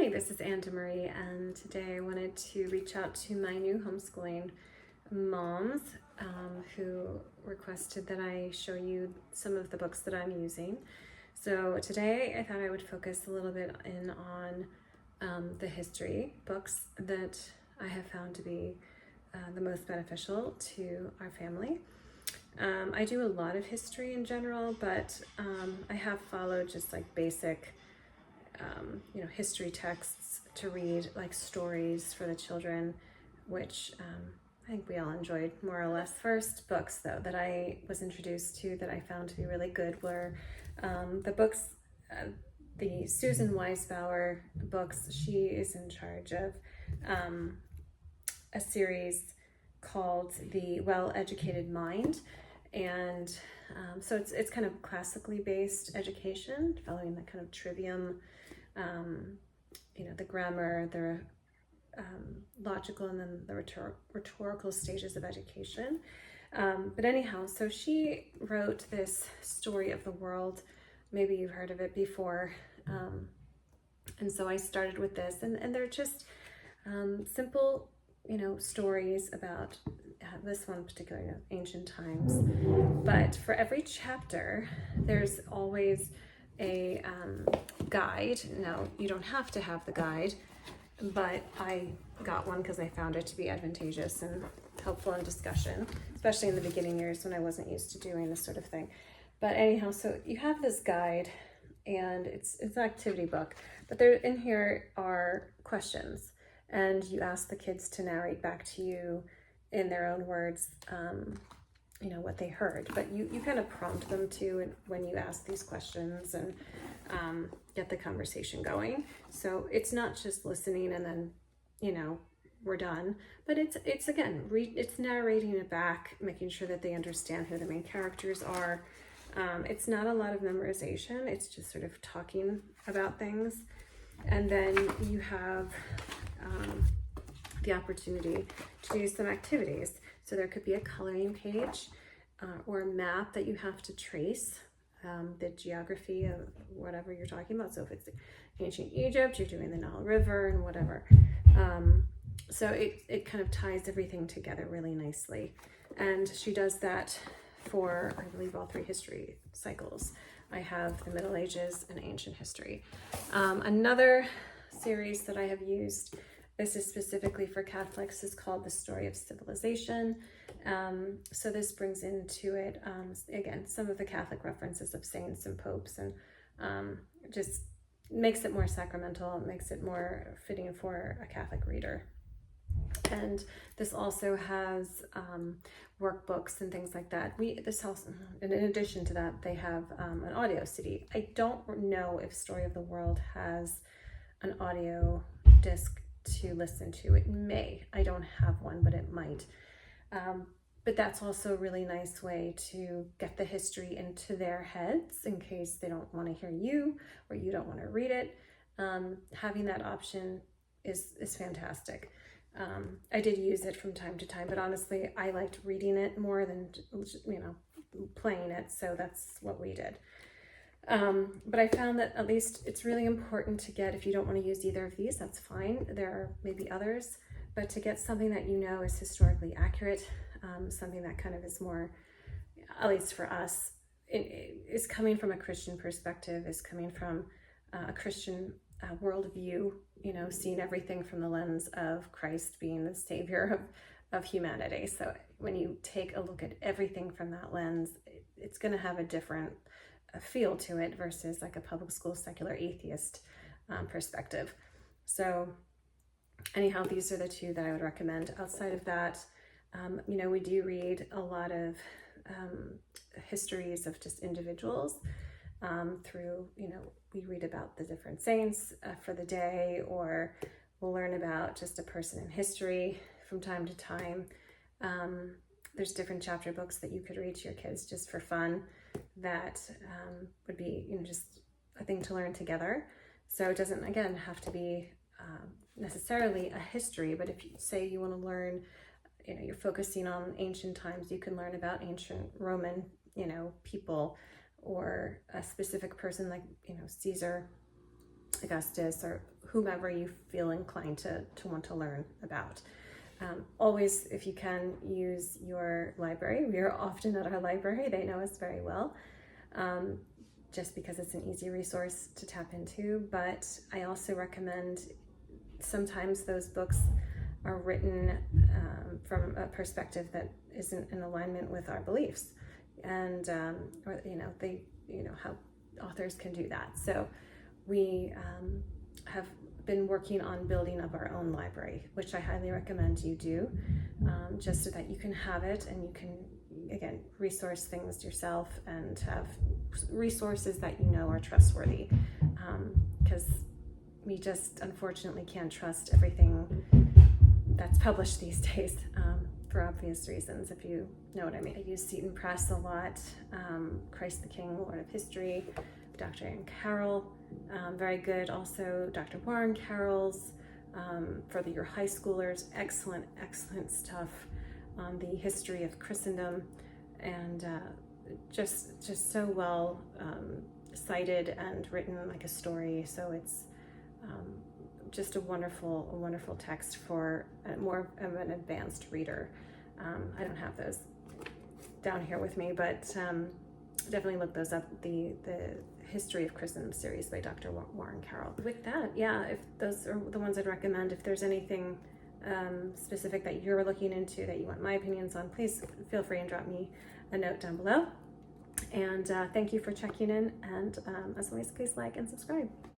Hi, this is Anna Marie, and today I wanted to reach out to my new homeschooling moms who requested that I show you some of the books that I'm using. So today I thought I would focus a little bit in on the history books that I have found to be the most beneficial to our family. I do a lot of history in general, but I have followed just like basic history texts to read, like stories for the children, which I think we all enjoyed more or less. First books, though, that I was introduced to that I found to be really good were the books, the Susan Weisbauer books. She is in charge of a series called The Well-Educated Mind. And so it's kind of classically based education, following the kind of trivium, the grammar, the logical, and then the rhetorical stages of education. But anyhow, so she wrote this story of the world. Maybe you've heard of it before. And so I started with this, and they're just simple, stories about this one particularly, ancient times. But for every chapter, there's always a guide. Now, you don't have to have the guide, but I got one because I found it to be advantageous and helpful in discussion, especially in the beginning years when I wasn't used to doing this sort of thing. But anyhow, so you have this guide, and it's an activity book, but there in here are questions, and you ask the kids to narrate back to you in their own words, what they heard. But you kind of prompt them to when you ask these questions and get the conversation going. So it's not just listening and then, we're done. But it's again, it's narrating it back, making sure that they understand who the main characters are. It's not a lot of memorization. It's just sort of talking about things. And then you have the opportunity to do some activities. So there could be a coloring page or a map that you have to trace the geography of whatever you're talking about. So if it's ancient Egypt, you're doing the Nile River and whatever. So it kind of ties everything together really nicely. And she does that for, I believe, all three history cycles. I have the Middle Ages and ancient history. Another series that I have used, this is specifically for Catholics, is called The Story of Civilization. So this brings into it, again, some of the Catholic references of saints and popes, and just makes it more sacramental, makes it more fitting for a Catholic reader. And this also has workbooks and things like that. This also, in addition to that, they have an audio CD. I don't know if Story of the World has an audio disc to listen to. It may. I don't have one, but it might. But that's also a really nice way to get the history into their heads in case they don't want to hear you or you don't want to read it. Having that option is fantastic. I did use it from time to time, but honestly, I liked reading it more than, playing it. So that's what we did. But I found that at least it's really important to get, if you don't want to use either of these, that's fine. There are maybe others, but to get something that is historically accurate, something that kind of is more, at least for us, is coming from a Christian perspective, is coming from a Christian worldview, seeing everything from the lens of Christ being the savior of humanity. So when you take a look at everything from that lens, it's going to have a different feel to it versus like a public school secular atheist perspective. So anyhow, these are the two that I would recommend. Outside of that, we do read a lot of histories of just individuals through, we read about the different saints for the day, or we'll learn about just a person in history from time to time. There's different chapter books that you could read to your kids just for fun that would be, just a thing to learn together. So it doesn't, again, have to be necessarily a history, but if you say you want to learn, you're focusing on ancient times, you can learn about ancient Roman, people, or a specific person like, Caesar, Augustus, or whomever you feel inclined to want to learn about. Always, if you can, use your library. We are often at our library. They know us very well, just because it's an easy resource to tap into. But I also recommend, sometimes those books are written from a perspective that isn't in alignment with our beliefs, and or how authors can do that. So we have been working on building up our own library, which I highly recommend you do, just so that you can have it and you can, again, resource things yourself and have resources that you know are trustworthy, because we just unfortunately can't trust everything that's published these days, for obvious reasons, if you know what I mean. I use Seton Press a lot, Christ the King, Lord of History, Dr. Ann Carroll, very good. Also, Dr. Warren Carroll's, for your high schoolers, excellent stuff on the history of Christendom, and just so well cited and written like a story. So it's just a wonderful text for more of an advanced reader. I don't have those down here with me, but definitely look those up. The History of Christendom series by Dr. Warren Carroll. With that, yeah, if those are the ones I'd recommend. If there's anything specific that you're looking into that you want my opinions on, please feel free and drop me a note down below. And thank you for checking in, and as always, please like and subscribe.